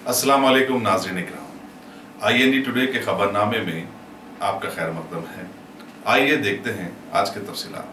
अस्सलाम वालेकुम नाज़रीन इकराम, IND टुडे के खबरनामे में आपका खैर मकदम है। आइए देखते हैं आज के तफसीलात।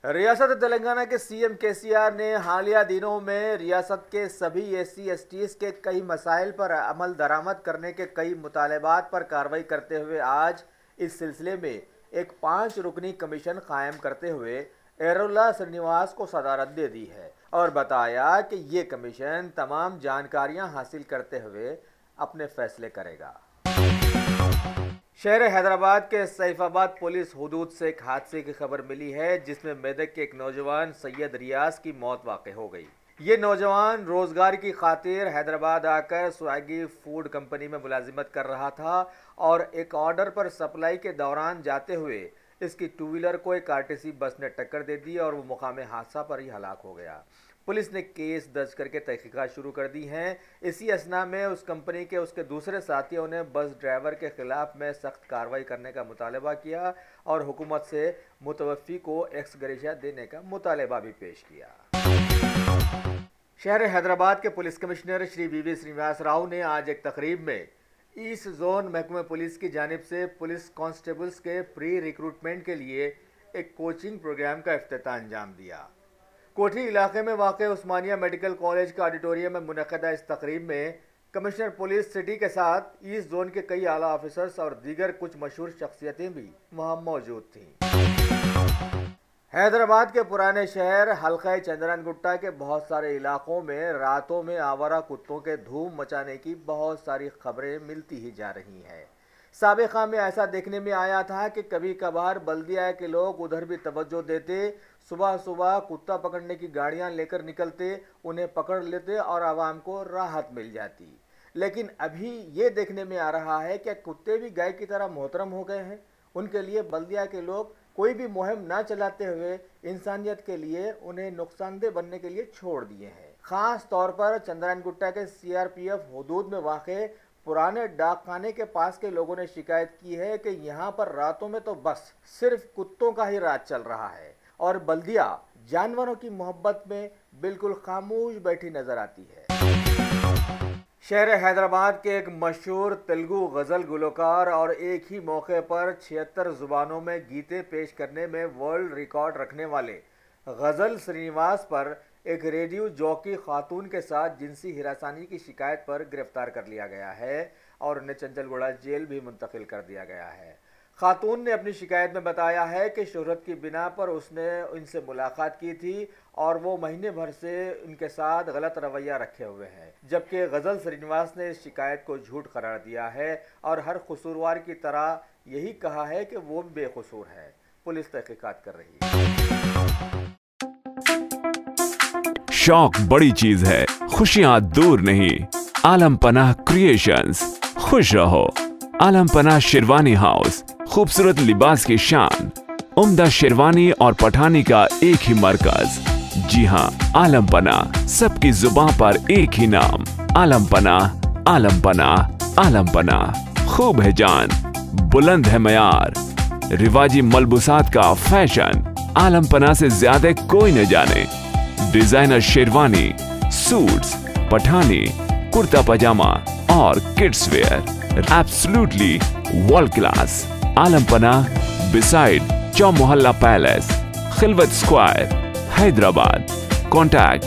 रियासत तेलंगाना के CM KCR ने हालिया दिनों में रियासत के सभी SC/STs के कई मसाइल पर अमल दरामद करने के कई मुतालबात पर कार्रवाई करते हुए आज इस सिलसिले में एक 5 रुकनी कमीशन कायम करते हुए एरोला श्रीनिवास को सदारत दे दी है और बताया कि ये कमीशन तमाम जानकारियां हासिल करते हुए अपने फैसले करेगा। शहर हैदराबाद के सैफाबाद पुलिस हुदूद से एक हादसे की खबर मिली है जिसमें मेदक के एक नौजवान सैयद रियाज की मौत वाक़ हो गई। ये नौजवान रोजगार की खातिर हैदराबाद आकर स्वेगी फूड कंपनी में मुलाजिमत कर रहा था और एक ऑर्डर पर सप्लाई के दौरान जाते हुए इसकी टू व्हीलर को एक RTC बस ने टक्कर दे दी और वो मुकाम हादसा पर ही हलाक हो गया। पुलिस ने केस दर्ज करके तहकीकात शुरू कर दी हैं। इसी असना में उस कंपनी के उसके दूसरे साथियों ने बस ड्राइवर के खिलाफ में सख्त कार्रवाई करने का मुतालबा किया और हुकूमत से मुतवफ़ी को एक्स ग्रेशिया देने का मुतालबा भी पेश किया। शहर हैदराबाद के police commissioner Shri VV Srinivas Rao ने आज एक तकरीब में ईस्ट जोन महकमे पुलिस की जानिब से पुलिस कांस्टेबल्स के प्री रिक्रूटमेंट के लिए एक कोचिंग प्रोग्राम का इफ्तिताह अंजाम दिया। कोठी इलाके में वाक़े उस्मानिया मेडिकल कॉलेज के ऑडिटोरियम में मुनक़दा इस तकरीब में कमिश्नर पुलिस सिटी के साथ ईस्ट जोन के कई आला ऑफिसर्स और दीगर कुछ मशहूर शख्सियतें भी वहाँ मौजूद थीं। हैदराबाद के पुराने शहर हल्का चंद्रन गुट्टा के बहुत सारे इलाकों में रातों में आवारा कुत्तों के धूम मचाने की बहुत सारी खबरें मिलती ही जा रही हैं। साबिक़ा में ऐसा देखने में आया था कि कभी कभार बल्दिया के लोग उधर भी तवज्जो देते, सुबह सुबह कुत्ता पकड़ने की गाड़ियां लेकर निकलते, उन्हें पकड़ लेते और आवाम को राहत मिल जाती। लेकिन अभी ये देखने में आ रहा है कि कुत्ते भी गाय की तरह मोहतरम हो गए हैं। उनके लिए बल्दिया के लोग कोई भी मुहिम ना चलाते हुए इंसानियत के लिए उन्हें नुकसानदेह बनने के लिए छोड़ दिए हैं। ख़ास तौर पर चंद्रन गुट्टा के CRPF हुदूद में वाक़े पुराने डाक खाने के पास के लोगों ने शिकायत की है कि यहाँ पर रातों में तो बस सिर्फ कुत्तों का ही राज चल रहा है और बल्दिया जानवरों की मोहब्बत में बिल्कुल खामोश बैठी नजर आती है। शहर हैदराबाद के एक मशहूर तेलुगु गज़ल गुलकार और एक ही मौके पर 76 ज़ुबानों में गीतें पेश करने में वर्ल्ड रिकॉर्ड रखने वाले गज़ल श्रीनिवास पर एक रेडियो जॉकी खातून के साथ जिनसी हिरासानी की शिकायत पर गिरफ्तार कर लिया गया है और उन्हें चंचलगुड़ा जेल भी मुंतकिल कर दिया गया है। खातून ने अपनी शिकायत में बताया है कि शोहरत की बिना पर उसने इनसे मुलाकात की थी और वो महीने भर से इनके साथ गलत रवैया रखे हुए हैं, जबकि गज़ल श्रीनिवास ने इस शिकायत को झूठ करार दिया है और हर कसूरवार की तरह यही कहा है कि वो बेकसूर है। पुलिस तहकीकात कर रही है। शौक बड़ी चीज है, खुशियां दूर नहीं। आलम पनाह क्रिएशंस, खुश रहो। आलम पनाह शेरवानी हाउस, खूबसूरत लिबास की शान, उम्दा शेरवानी और पठानी का एक ही मरकज। जी हाँ, आलम पनाह, सबकी जुबान पर एक ही नाम। आलम पनाह, आलम पनाह, आलम पनाह। खूब है जान, बुलंद है मयार, रिवाजी मलबूसात का फैशन आलम पनाह से ज्यादा कोई न जाने। डिजाइनर शेरवानी, सूट्स, पठानी, कुर्ता पजामा और kids wear absolutely world class. Alam Panah beside Chowmahalla palace, Khilwat square, Hyderabad. Contact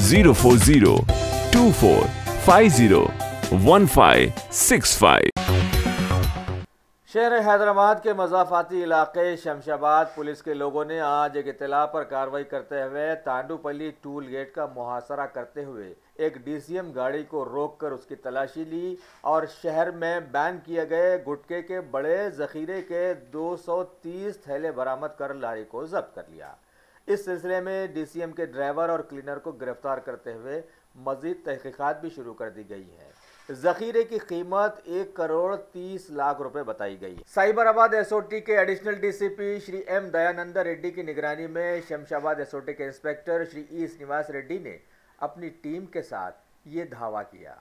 04024501565। शहर हैदराबाद के मज़ाफ़ाती इलाके शमशाबाद पुलिस के लोगों ने आज एक इत्तला पर कार्रवाई करते हुए तांडुपल्ली टूल गेट का मुहासरा करते हुए एक DCM गाड़ी को रोककर उसकी तलाशी ली और शहर में बैन किए गए गुटखे के बड़े ज़ख़ीरे के 230 थैले बरामद कर लारी को जब्त कर लिया। इस सिलसिले में DCM के ड्राइवर और क्लीनर को गिरफ्तार करते हुए मज़ीद तहकीकात भी शुरू कर दी गई है। ज़ख़ीरे की कीमत 1,30,00,000 रुपए बताई गई। साइबराबाद SOT के additional DCP Shri M Dayanand Reddy की निगरानी में शमशाबाद SOT के इंस्पेक्टर श्री E श्रीनिवास रेड्डी ने अपनी टीम के साथ ये धावा किया।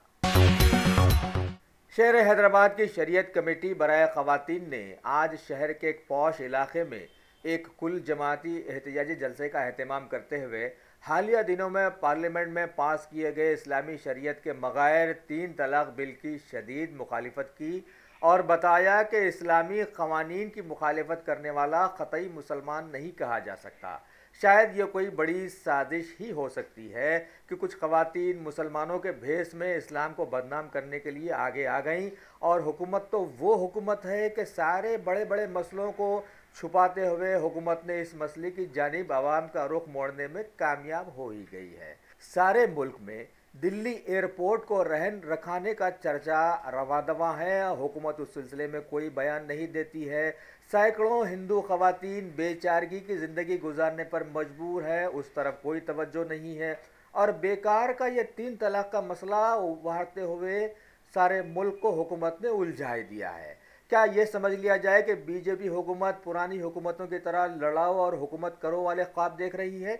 शहर हैदराबाद की शरीयत कमेटी बराए ख़वातीन ने आज शहर के एक पॉश इलाके में एक कुल जमाती एहतिजाजी जलसे का एहतमाम करते हुए حالیہ دنوں میں پارلیمنٹ میں پاس کیے گئے اسلامی شریعت کے مغائر 3 طلاق بل کی شدید مخالفت کی اور بتایا کہ اسلامی قوانین کی مخالفت کرنے والا قطعی مسلمان نہیں کہا جا سکتا۔ شاید یہ کوئی بڑی سازش ہی ہو سکتی ہے کہ کچھ خواتین مسلمانوں کے بھیس میں اسلام کو بدنام کرنے کے لیے آگے آ گئیں، اور حکومت تو وہ حکومت ہے کہ سارے بڑے بڑے مسئلوں کو چھپاتے ہوئے حکومت نے اس مسئلے کی جانب عوام کا رخ موڑنے میں کامیاب ہو ہی گئی ہے۔ سارے ملک میں دلی ایئرپورٹ کو رہن رکھانے کا چرچا رواں دواں ہے، حکومت اس سلسلے میں کوئی بیان نہیں دیتی ہے۔ سینکڑوں ہندو خواتین بے چارگی کی زندگی گزارنے پر مجبور ہیں، اس طرف کوئی توجہ نہیں ہے، اور بیکار کا یہ 3 طلاق کا مسئلہ ابھارتے ہوئے سارے ملک کو حکومت نے الجھائے دیا ہے۔ کیا یہ سمجھ لیا جائے کہ بی جے پی حکومت پرانی حکومتوں کی طرح لڑاؤ اور حکومت کرو والے خواب دیکھ رہی ہے؟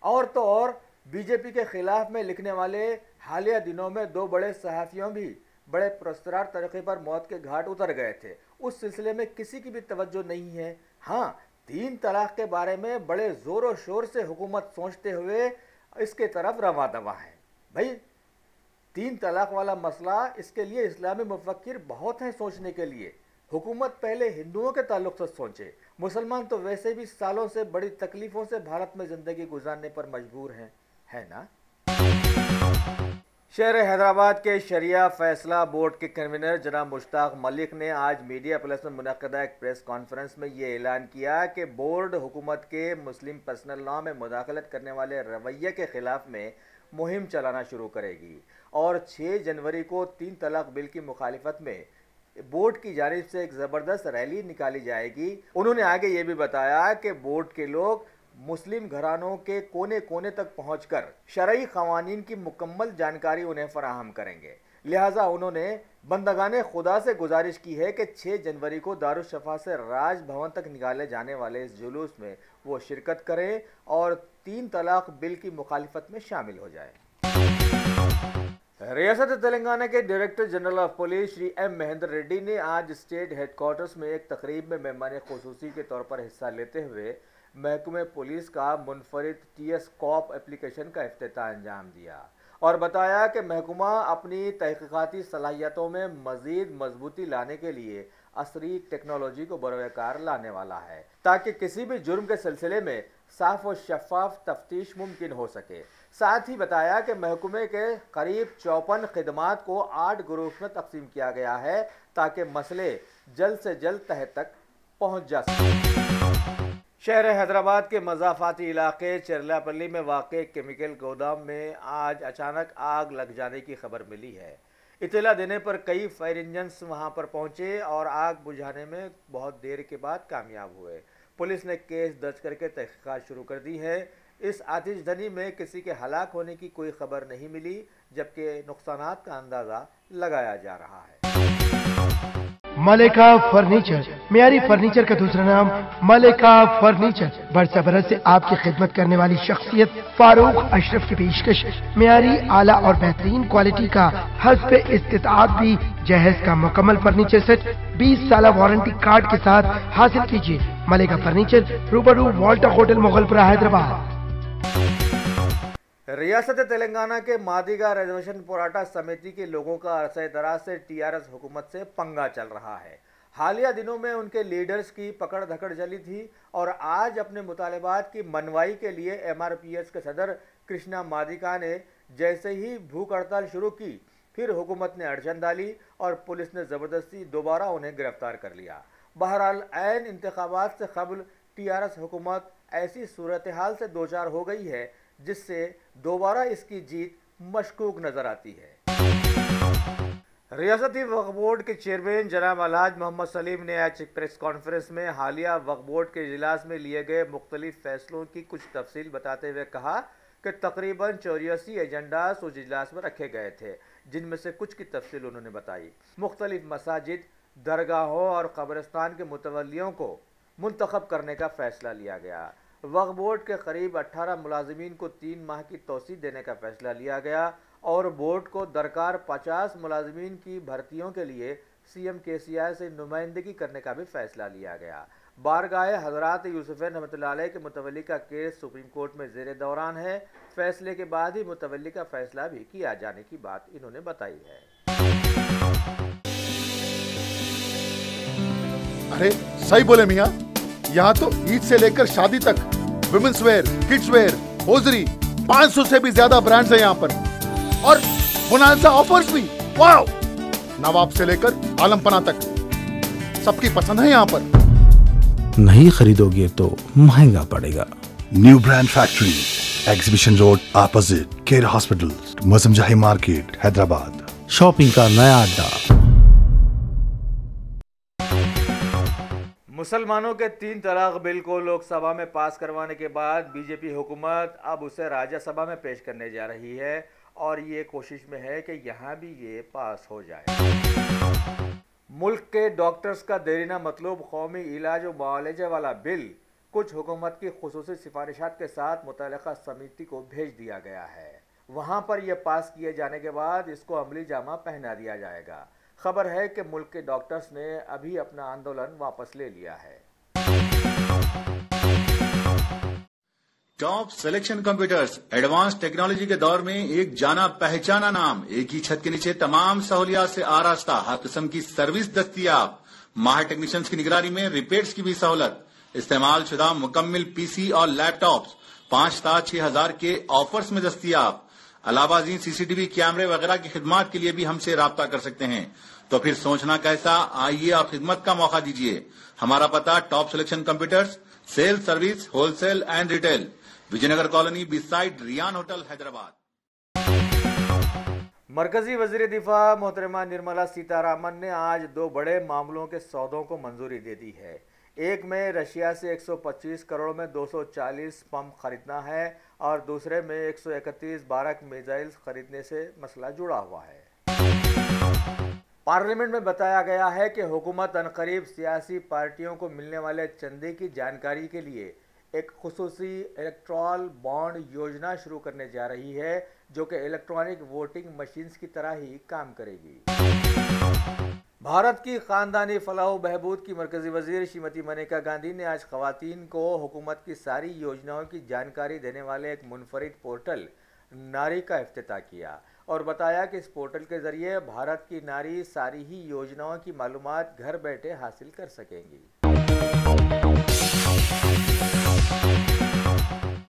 اور تو اور بی جے پی کے خلاف میں لکھنے والے حالیہ دنوں میں 2 بڑے صحافیوں بھی بڑے پرسترار طریقے پر موت کے گھاٹ اتر گئے تھے، اس سلسلے میں کسی کی بھی توجہ نہیں ہے۔ ہاں، 3 طلاق کے بارے میں بڑے زور و شور سے حکومت سوچتے ہوئے اس کے طرف رواں دواں ہے۔ بھائی 3 طلاق والا مسئلہ، اس کے لیے اسلامی مفکر بہت ہیں سوچنے کے لیے۔ حکومت پہلے ہندوؤں کے تعلق سے سوچے، مسلمان تو ویسے بھی سالوں سے بڑی تکلیفوں سے بھارت میں زندگی گزارنے پر مجبور ہیں، ہے نا؟ شہر حیدرآباد کے شریعہ فیصلہ بورڈ کے کنوینر جناب مشتاق ملک نے آج میڈیا پلس میں منعقدہ ایک پریس کانفرنس میں یہ اعلان کیا کہ بورڈ حکومت کے مسلم پرسنل لاء میں مداخلت کرنے والے رویے کے خلاف میں مہم چلانا شروع کرے گی، اور 6 جنوری کو 3 طلاق بل کی مخالفت میں بورڈ کی جانب سے ایک زبردست ریلی نکالی جائے گی۔ انہوں نے آگے یہ بھی بتایا کہ بورڈ کے لوگ مسلم گھرانوں کے کونے کونے تک پہنچ کر شرعی قوانین کی مکمل جانکاری انہیں فراہم کریں گے، لہٰذا انہوں نے بندگان خدا سے گزارش کی ہے کہ 6 جنوری کو دارالشفا سے راج بھون تک نکالے جانے والے اس جلوس میں وہ شرکت کریں اور 3 طلاق بل کی مخالفت میں شامل ہو جائیں۔ ریاست تلنگانہ کے director general of police Shri M Mahender Reddy نے آج اسٹیٹ ہیڈ کوارٹرز میں ایک تقریب میں مہمان خصوصی کے طور پر حصہ لیتے ہوئے محکمہ پولیس کا منفرد ٹی ایس کاپ اپلیکیشن کا افتتاح انجام دیا، اور بتایا کہ محکمہ اپنی تحقیقاتی صلاحیتوں میں مزید مضبوطی لانے کے لیے عصری ٹیکنالوجی کو بروئے کار لانے والا ہے تاکہ کسی بھی جرم کے سلسلے میں صاف و شفاف تفتیش ممکن ہو سکے۔ ساتھ ہی بتایا کہ محکمے کے قریب 54 خدمات کو 8 گروپ میں تقسیم کیا گیا ہے تاکہ مسئلے جلد سے جلد تہہ تک پہنچ جا سکے۔ شہر حیدرآباد کے مضافاتی علاقے چرلاپلی میں واقع کیمیکل گودام میں آج اچانک آگ لگ جانے کی خبر ملی ہے۔ اطلاع دینے پر کئی فائر انجنز وہاں پر پہنچے اور آگ بجھانے میں بہت دیر کے بعد کامیاب ہوئے۔ پولیس نے کیس درج کر کے تحقیقات شروع کر دی ہے۔ اس آتش زنی میں کسی کے ہلاک ہونے کی کوئی خبر نہیں ملی، جبکہ نقصانات کا اندازہ لگایا جا رہا ہے۔ ملکہ فرنیچر، معیاری فرنیچر کا دوسرا نام ملکہ فرنیچر، برسہ برس سے آپ کی خدمت کرنے والی شخصیت فاروق اشرف کی پیشکش، معیاری اعلیٰ اور بہترین کوالٹی کا حسب استطاعت بھی جہیز کا مکمل فرنیچر سیٹ 20 سالہ وارنٹی کارڈ کے ساتھ حاصل کیجیے۔ ملکہ فرنیچر، روبرو والٹا ہوٹل مغل پورہ حیدرآباد۔ ریاست تلنگانہ کے مادیگا ریزرویشن پوراٹا سمیتی کے لوگوں کا عرصہ دراز سے ٹی آر ایس حکومت سے پنگا چل رہا ہے۔ حالیہ دنوں میں ان کے لیڈرز کی پکڑ دھکڑ چلی تھی، اور آج اپنے مطالبات کی منوائی کے لیے ایم آر پی ایس کے صدر کرشنا مادیگا نے جیسے ہی بھوک ہڑتال شروع کی، پھر حکومت نے اڑچن ڈالی اور پولیس نے زبردستی دوبارہ انہیں گرفتار کر لیا۔ بہرحال عین انتخابات سے قبل ٹی آر ایس حکومت ایسی صورتحال سے دوچار ہو گئی ہے جس سے دوبارہ اس کی جیت مشکوک نظر آتی ہے۔ ریاستی وقف بورڈ کے چیئرمین جناب الحاج محمد سلیم نے آج ایک پریس کانفرنس میں حالیہ وقف بورڈ کے اجلاس میں لیے گئے مختلف فیصلوں کی کچھ تفصیل بتاتے ہوئے کہا کہ تقریباً 84 ایجنڈاز اس اجلاس میں رکھے گئے تھے، جن میں سے کچھ کی تفصیل انہوں نے بتائی۔ مختلف مساجد، درگاہوں اور قبرستان کے متولیوں کو منتخب کرنے کا فیصلہ لیا گیا۔ وقف بورڈ کے قریب 18 ملازمین کو 3 ماہ کی توسیع دینے کا فیصلہ لیا گیا، اور بورڈ کو درکار 50 ملازمین کی بھرتیوں کے لیے سی ایم کے سی آئی سے نمائندگی کرنے کا بھی فیصلہ لیا گیا۔ बारगाह हजरात यूसुफैन रहमतुल्लाह अलैह के मुतवल्ली का केस सुप्रीम कोर्ट में ज़ेर दौरान है। फैसले के बाद ही मुतवल्ली का फैसला भी किया जाने की बात इन्होंने बताई है। अरे सही बोले मियाँ, यहाँ तो ईद से लेकर शादी तक women's wear, kids wear, hosiery 500 से भी ज्यादा ब्रांड्स हैं यहाँ पर और बोनांजा ऑफर्स भी। वाओ! नवाब से लेकर आलमपना तक सबकी पसंद है यहाँ पर। नहीं खरीदोगे तो महंगा पड़ेगा। New brand factory, exhibition road opposite care hospital, Moazzam Jahi market, Hyderabad. Shopping का नया अड्डा। मुसलमानों के 3 तलाक बिल को लोकसभा में पास करवाने के बाद बीजेपी हुकूमत अब उसे राज्यसभा में पेश करने जा रही है और ये कोशिश में है कि यहाँ भी ये पास हो जाए। मुल्क के डॉक्टर्स का देरीना मतलूब कौमी इलाज व मुआवजे वाला बिल कुछ हुकूमत की खुसूसी सिफारिशात के साथ मुतल्लिका समिति को भेज दिया गया है। वहाँ पर यह पास किए जाने के बाद इसको अमली जामा पहना दिया जाएगा। खबर है कि मुल्क के डॉक्टर्स ने अभी अपना आंदोलन वापस ले लिया है। Top selection computers advance technology के दौर में एक जाना पहचाना नाम, एक ही छत के नीचे तमाम सहूलियात से आरास्ता, हर किस्म की सर्विस दस्तयाब, माहिर टेक्नीशियंस की निगरानी में रिपेयर्स की भी सहूलत, इस्तेमाल शुदा मुकम्मल पीसी और लैपटॉप्स 5,6,000 के ऑफर्स में दस्तयाब। अलावा सीसीटीवी कैमरे वगैरह की खिदमत के लिए भी हमसे राब्ता कर सकते हैं। तो फिर सोचना कैसा, आइए आप खिदमत का मौका दीजिए। हमारा पता top selection computers, sale service, wholesale and retail, Vijayanagar colony beside Riyan hotel, Hyderabad. मरकजी वजीर दिफा मोहतरमा निर्मला सीतारामन ने आज 2 बड़े मामलों के सौदों को मंजूरी दे दी है। एक में रशिया से 125 करोड़ में 240 पंप खरीदना है और दूसरे में 131 बारक मिसाइल्स खरीदने से मसला जुड़ा हुआ है। पार्लियामेंट में बताया गया है कि हुकूमत अनकरीब सियासी पार्टियों को मिलने वाले चंदे की जानकारी के लिए एक खुसूसी इलेक्ट्रल बॉन्ड योजना शुरू करने जा रही है, जो कि इलेक्ट्रॉनिक वोटिंग मशीन्स की तरह ही काम करेगी। भारत की खानदानी फलाह बहबूद की मरकजी वजीर श्रीमती मनेका गांधी ने आज खवातीन को हुकूमत की सारी योजनाओं की जानकारी देने वाले एक मुनफरिद पोर्टल नारी का इफ्तिताह किया और बताया कि इस पोर्टल के जरिए भारत की नारी सारी ही योजनाओं की मालूमात घर बैठे हासिल कर सकेंगी।